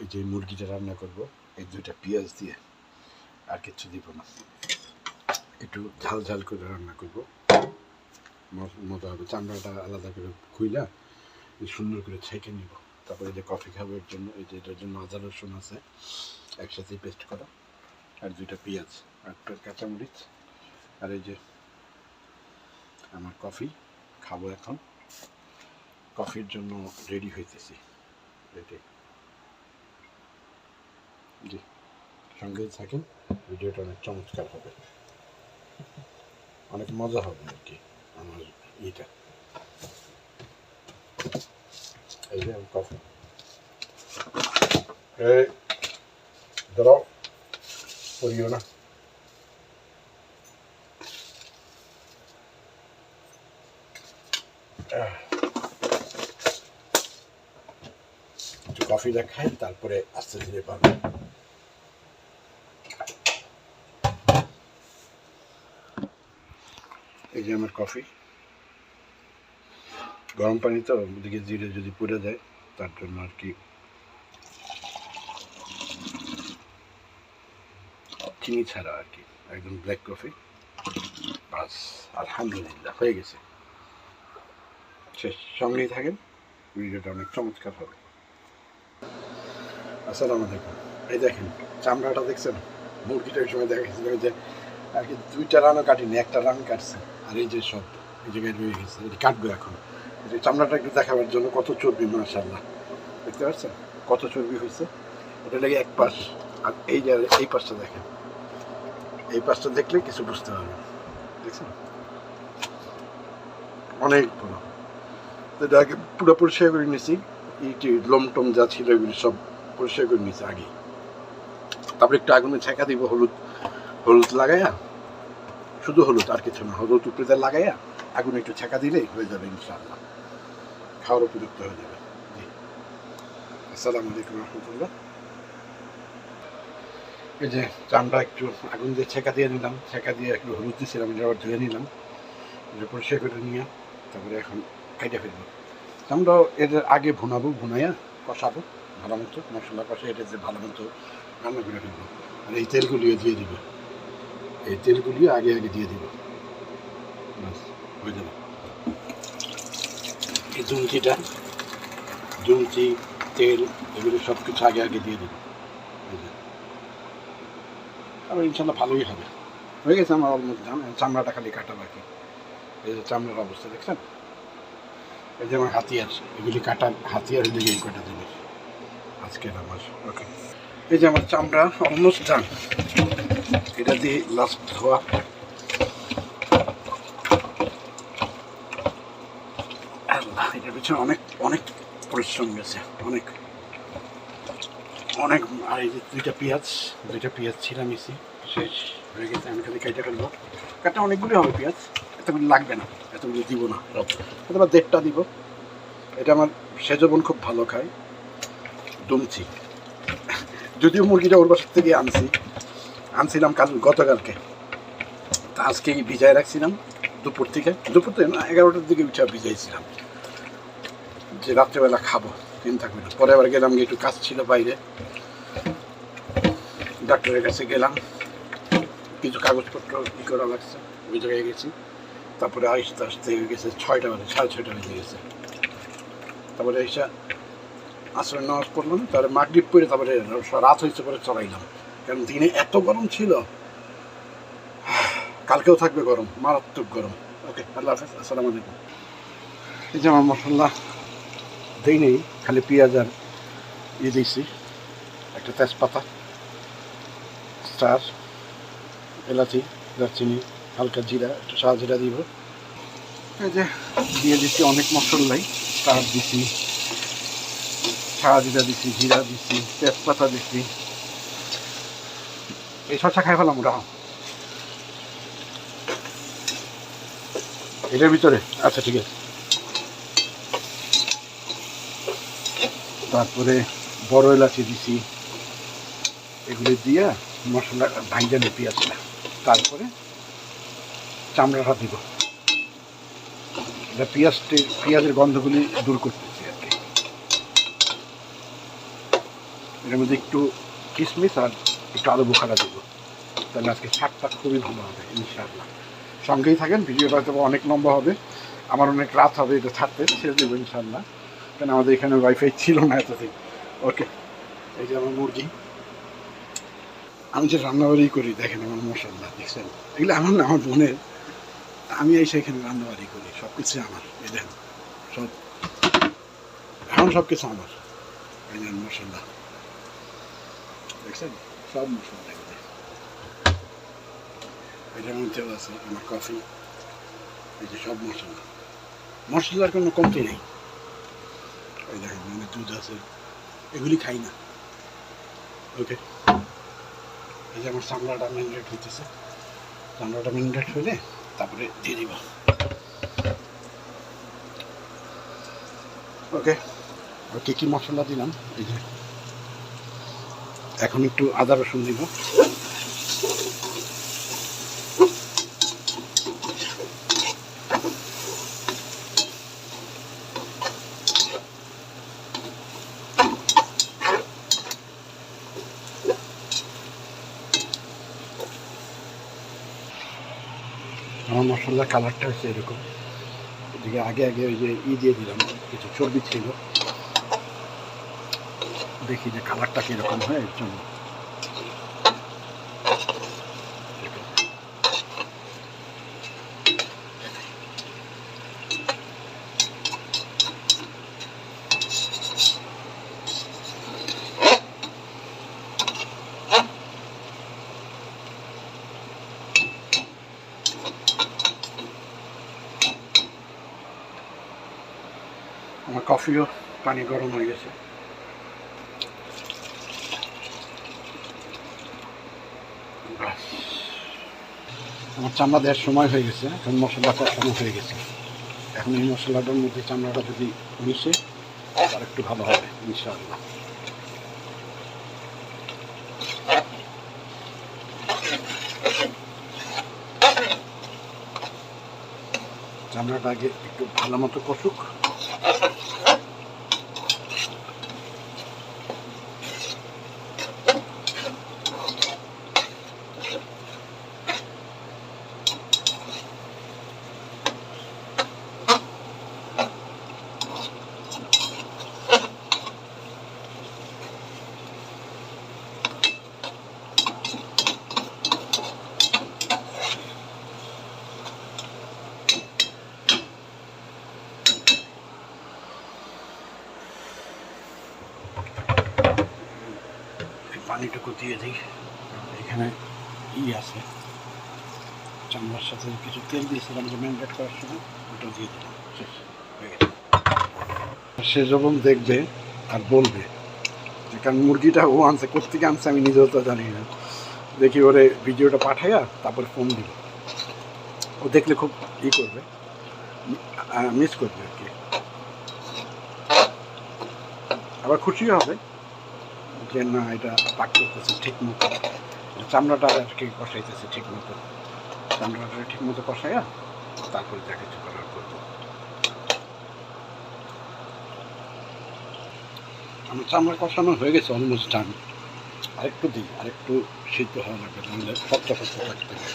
এই যে মুরগিটা রান্না করব এই 2টা পেঁয়াজ দিয়ে, আর কিছু দিব না, একটু ঝাল ঝাল করে রান্না করব, মজা হবে। চামড়াটা আলাদা করে খুইলা সুন্দর করে ছেঁকে নিব। তারপরে যে কফি খাবার জন্য এই যে এটার জন্য আদা রসুন আছে একসাথে পেস্ট করা, আর 2টা পেঁয়াজ আর কাঁচামরিচ, আর এই যে আমার কফি খাবো এখন। কফির জন্য রেডি হইতেছি, এটাই। জি, সঙ্গে থাকেন, ভিডিওটা অনেক চমৎকার হবে, অনেক মজা হবে আর কি আমার এটা। এই যে কফি, এই দাঁড়াও, পড়িও না। একটু কফিটা খাই, তারপরে আস্তে ধীরে পাবো। এই যে আমার কফি, গরম পানি তো ওদিকে জিরে যদি পুড়ে যায় তার জন্য আর কি চিনি ছাড়া আর কি, একদম ব্ল্যাক কফি। বাস, আলহামদুলিল্লাহ হয়ে গেছে, শেষ। সঙ্গেই থাকেন, ভিডিওটা অনেক চমৎকার হবে। আসসালামু আলাইকুম। এই দেখেন চামড়াটা দেখছেন, মুরগিটা ওই সময় দেখা গেছিল যে আর কি 2টা রানও কাটিনি, একটা রান কাটছে, আর এই যে সব এই জায়গায় রয়ে গেছে, এটি কাটবো এখন। এই চামড়াটা একটু দেখাবার জন্য কত চর্বি, মাশাআল্লাহ, দেখতে পাচ্ছেন কত চর্বি হয়েছে। এটা লেগে এক পাশ, আর এই যে এই পাশটা দেখেন, এই পাশটা দেখলে কিছু বুঝতে পারবেন, দেখছেন অনেক বড়। তো এটা আগে পুরো পরিষ্কার করে নিয়েছি, ইটি লোম টোম যা ছিল এগুলি সব পরিষ্কার করে নিয়েছি আগে। তারপরে একটু আগুনে ছেঁকা দিব, হলুদ লাগাইয়া, শুধু হলুদ আর কিছু না, হলুদ উপরে লাগাইয়া আগুনে একটু ছেঁকা দিলেই হয়ে যাবে ইনশাআল্লাহ, খাওয়ার উপযুক্ত হয়ে যাবে। জি, আসসালামু আলাইকুম রহমতুল্লাহ। এই যে চামড়া একটু আগুন দিয়ে ছেঁকা দিয়ে নিলাম, ছেঁকা দিয়ে একটু হলুদ দিয়েছিলাম, এটা আবার ধুয়ে নিলাম, এটা পরিষ্কার করে নিয়ে তারপরে এখন কেটে ফেলবো। চামড়া এদের আগে ভুনাইয়া কষাবো ভালো মতো, মশলা কষে এটা যে ভালো মতো রান্না করে ফেলবো। আর এই তেলগুলিও দিয়ে দিব, এই তেলগুলিও আগে দিয়ে দিব, ব্যাস হয়ে যাবে। এই জুমচি তেল এগুলো সব কিছু আগে দিয়ে দিব, আর ইনশাল্লাহ ভালোই হবে। হয়ে গেছে আমার অলমোস্ট দাম, চামড়াটা খালি কাটা বাকি। এই যে চামড়ার অবস্থা দেখছেন, এই যে আমার হাতিয়ার, এগুলি কাটার হাতিয়ার দিকে এই কটা জিনিস আজকের আমার। ওকে, এই যে আমার চামড়া অলমোস্ট ডান, এটা দিয়ে লাস্ট ধোয়া। আল্লাহ, এটার পিছনে অনেক পরিশ্রম গেছে, অনেক। আর এই যে 2টা পেঁয়াজ ছিঁড়া নিছি, শেষ হয়ে গেছে। আমি খালি কেটে ফেলবো, কাটা অনেকগুলি হবে পেঁয়াজ, এতগুলি লাগবে না, এতগুলি দিব না, অথবা 1.5টা দিব। এটা আমার সেজ বোন খুব ভালো খায়, দুমচি। যদিও মুরগিটা ওর বাসার থেকে আনছিলাম গতকালকে, তা আজকে ভিজায় রাখছিলাম দুপুর থেকে না 11টার দিকে উঠে ভিজাইছিলাম যে রাত্রেবেলা খাবো, দিন থাকবে না। পরে আবার গেলাম, একটু কাজ ছিল বাইরে, ডাক্তারের কাছে গেলাম, কিছু কাগজপত্র ই করা লাগছে, ওই জায়গায় গেছি। তারপরে আসতে হয়ে গেছে 6টা বাজে, 6:30 বেজে গেছে। তারপরে এসে আসলে নামাজ পড়লাম, তারপরে মাগরিব পড়ে তারপরে রাত হয়েছে, পরে চড়াইলাম, কারণ দিনে এত গরম ছিল। কালকেও থাকবে গরম, মারাত্মক গরম। ওকে, আল্লাহ হাফেজ, আসসালামু আলাইকুম। এই যে আমার মশলা দেই নেই, খালি পেঁয়াজ আর দিয়েছি, একটা তেজপাতা, স্টার, এলাচি, দারচিনি, হালকা জিরা, একটু সাদা জিরা দিব। এই যে দিয়ে দিচ্ছি অনেক মশলাই, স্টার দিচ্ছি, সাদা জিরা দিচ্ছি, জিরা দিচ্ছি, তেজপাতা দিচ্ছি। এই শসা খাই ফেলাম ওটা এটার ভিতরে, আচ্ছা ঠিক আছে। তারপরে বড় এলাচি দিছি, এগুলি দিয়ে মশলা ভাইজা নিই পেঁয়াজটা, তারপরে চামড়াটা দিব। এটা পেঁয়াজের গন্ধগুলি দূর করতেছি আর কি। এর মধ্যে একটু কিশমিশ আর একটু আলু বোখারা দেবো, তাহলে আজকে শাকটা খুবই ভালো হবে ইনশাআল্লাহ। সঙ্গেই থাকেন, ভিডিওটা হয়তো অনেক লম্বা হবে, আমার অনেক রাত হবে এটা ছাড়তে, ছেড়ে দেবো ইনশাআল্লাহ, কারণ আমাদের এখানে ওয়াইফাই ছিল না এতদিন। ওকে, এই যে আমার মুরগি, আমি যে রান্নাবাড়ি করি দেখেন আমার মশলা দেখছেন, এগুলো আমার না, আমার বোনের, আমি এসে এখানে রান্নাবাড়ি করি, সব কিছু আমার, এই দেখেন সব, এখন সব কিছু আমার। এই যে মশলা দেখছেন, সব মশলা দেখবে, এটার মধ্যেও আছে আমার কফি, এই যে সব মশলা, মশলার কোনো কমতি নেই। এই দেখেন মানে দুধ আছে, এগুলি খাই না। ওকে, এই যে আমার চামড়াটা ম্যারিনেট হইতেছে, চামড়াটা ম্যারিনেট হইলে তারপরে দিয়ে দিব। ওকে, আর কী কী মশলা দিলাম, এই যে এখন একটু আদা রসুন দিব, আমার মশলার কালারটা হচ্ছে এরকম। এদিকে আগে আগে ওই যে দিয়ে দিলাম, কিছু চর্বি ছিল, দেখি যে কালারটা কীরকম হয় এর জন্য। আমার কফিও পানি গরম হয়ে গেছে, আমার চামড়া দেওয়ার সময় হয়ে গেছে, এখন মশলা কষানো হয়ে গেছে। এখন এই মশলাটার মধ্যে চামড়াটা যদি মিশে আর একটু ভালো হবে ইনশাআল্লাহ। চামড়াটা আগে একটু ভালো মতো কষুক, পানিটুকু দিয়ে দিই। এখানে আছে চামড়ার সাথে কিছু তেল দিয়েছিলাম যে ম্যারিনেট করার সময়, ওটা দিয়ে দিলাম, শেষ হয়ে গেছে। সে যখন দেখবে আর বলবে, কারণ মুরগিটা ও আনছে, কোত্থেকে আনছে আমি নিজেও তো জানি না, দেখি ওরে ভিডিওটা পাঠাইয়া তারপর ফোন দিব, ও দেখলে খুব করবে, মিস করবে আর কি, আবার খুশিও হবে যে না এটা পাক করতেছে ঠিক মতো, চামড়াটা আর কি কষাইতেছে ঠিক মতো, চামড়াটা ঠিক মতো কষাইয়া তারপরে যা কিছু করার করবো। আমার চামড়া কষানো হয়ে গেছে অলমোস্ট ডান, আরেকটু দিই, আরেকটু সিদ্ধ হওয়া লাগবে, তাহলে শক্ত শক্ত থাকতে হবে।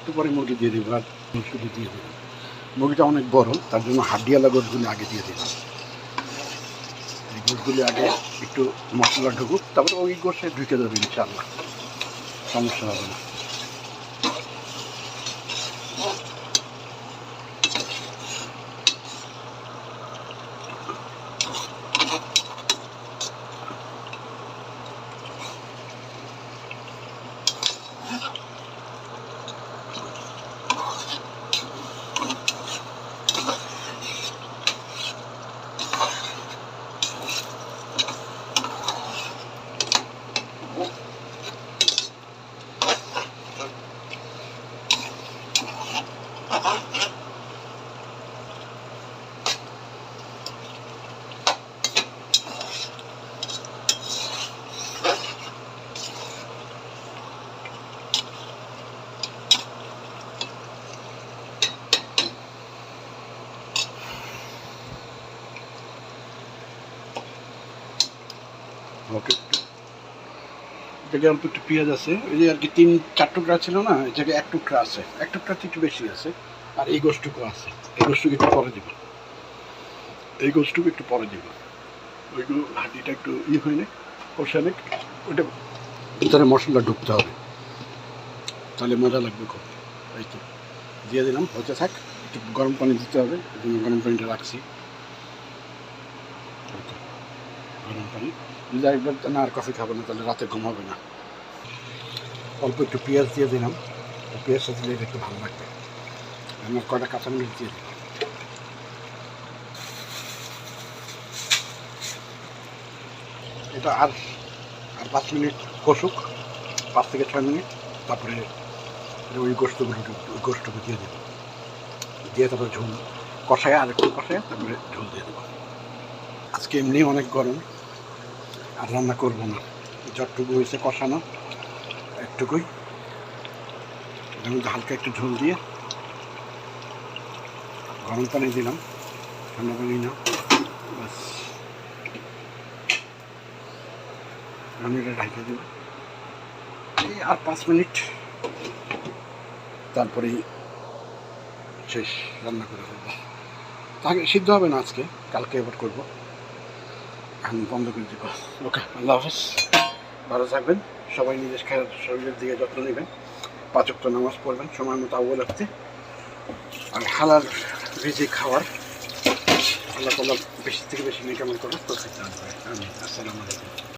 একটু পরে মুরগি দিয়ে দেবো, আর শুধু দিয়ে দেবো, মুরগিটা অনেক বড়, তার জন্য হাড্ডিওয়ালা গোশগুলি আগে দিয়ে দিলাম। এই গোশগুলি আগে একটু মশলা ঢুকুক, তারপরে ওই গোশে ঢুকে দেবে ইনশাআল্লাহ, সমস্যা হবে না। জায়গায় অল্প একটু পেঁয়াজ আছে, ওই যে আর কি 3-4 টুকরা ছিল না, এই জায়গায় 1 টুকরা আছে, 1 টুকরাতে একটু বেশি আছে। আর এই গোশটুকু আছে, এই গোশটুকু একটু পরে দিব, এই গোশটুকু একটু পরে দিব। ওইগুলো হাঁটিটা একটু হয় না, কষা নেই, ওইটা ভিতরে মশলা ঢুকতে হবে, তাহলে মজা লাগবে খুব। এই তো দিয়ে দিলাম, হতে থাক। একটু গরম পানি দিতে হবে, এই জন্য গরম পানিটা রাখছি। গরম পানি যদি একবার না, আর কফি খাবো না, তাহলে রাতে ঘুম হবে না। অল্প একটু পেঁয়াজ দিয়ে দিলাম, পেঁয়াজটা দিলে একটু ভালো লাগবে। আমার কয়টা কাঁচামরিচ দিয়ে দিলাম। এটা আর 5 মিনিট কষুক, 5 থেকে 6 মিনিট। তারপরে ওই গোস্তগুলো দিয়ে দেবো, দিয়ে তারপরে ঝোল কষায়, আর একটু কষায় তারপরে ঝোল দিয়ে দেবো। আজকে এমনি অনেক গরম, আর রান্না করবো না, যতটুকু হয়েছে কষানো একটুকুই, এর মধ্যে হালকা একটু ঝোল দিয়ে গরম পানি দিলাম, ঠান্ডা পানি না, বাস আমি এটা ঢাকা দেবো। এই আর 5 মিনিট, তারপরেই শেষ, রান্না করে ফেলবো। তাকে সিদ্ধ হবে না আজকে, কালকে এবার করবো। এখন বন্ধ করে দেবো। ওকে, আল্লাহ হাফেজ, ভালো থাকবেন সবাই, নিজের খেয়াল শরীরের দিকে যত্ন নেবেন, 5 ওয়াক্ত নামাজ পড়বেন সময় মতো আউ্বাল রাখতে, আর হালাল রিজিক খাওয়ার আল্লাহ তাআলা বেশি থেকে বেশি নিকামত করার তৌফিক দান করেন। আমিন। আসসালামু আলাইকুম।